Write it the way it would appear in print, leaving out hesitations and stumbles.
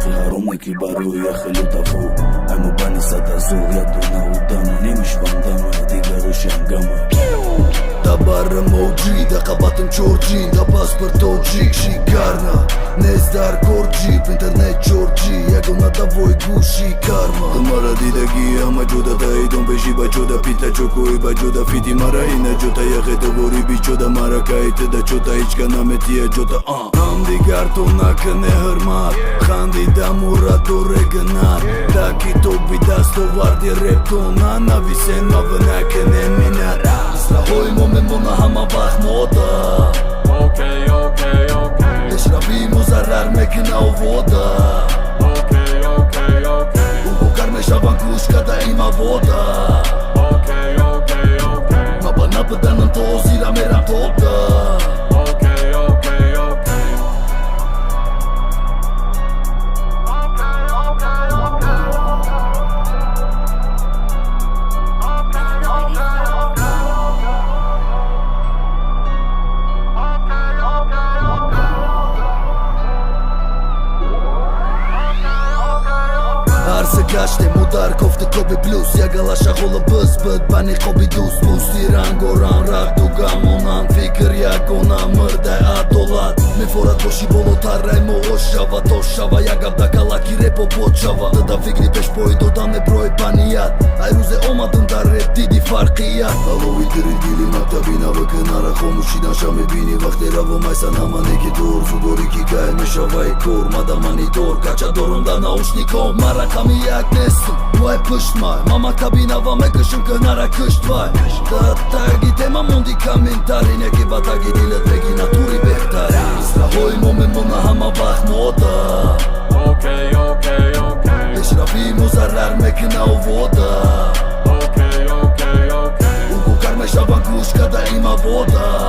אחי הרומניק ברור יחלו תבוא אמו בני סתזור ידונה udana neymiş vandana diğer şangama Tabarım OG da kapattım çorcin da pasport OG Şikarna Nezdar korcip internet çorci Yagona da voy gushi karma Tumara didagi ama joda da idon beji bachoda pita çokoi bachoda fiti mara ina jota yakhete vori bichoda mara kaite da chota ichkana metiye jota Hamdi gartona kne hırmat Khandi da muratore gnar Daki tok bidasto vardi reptona Navisen mavna kne minara Hoy moment buna hama bak moda Okay, okay, okay. Teshrabi muzarrar mekina u voda Okay, okay, okay. Ugo karme shaban kushka da ima voda Okay, okay, okay. Ma bana pëdanën to zira meram topda Okay, okay, okay. Arse gashte mudar kofte kobi plus Ja galasha hollë bës bët bani kobi dus Mus tiran goran rat duga monan Fikër ja gona mërde atolat Me forat boshi bolotar rajmo oshava Toshava ja gabda kalaki repo poçava Të da fikri pesh poj do da me broj panijat Ajruze oma dënda rep didi farkijat Alo i diri dili ma tabina vë kënara Komu shina shame bini vaktera vë majsa nama neki dor Sudori ki kaj me shava i kor Madamani dor Kaqa dorun da na ushnikon Mara kam i jak nesëm Uaj pësht maj Mama kabinava me këshëm kënara kësht vaj Da tagit e ma mundi kamentarin E ki batagit i let regi naturi behtari Strahoj moment mëna hama bak moda Okay, okay, okay. Teshrabi muzarrar me kina u voda Okay, okay, okay. Ugo karme shaban kushka da ima voda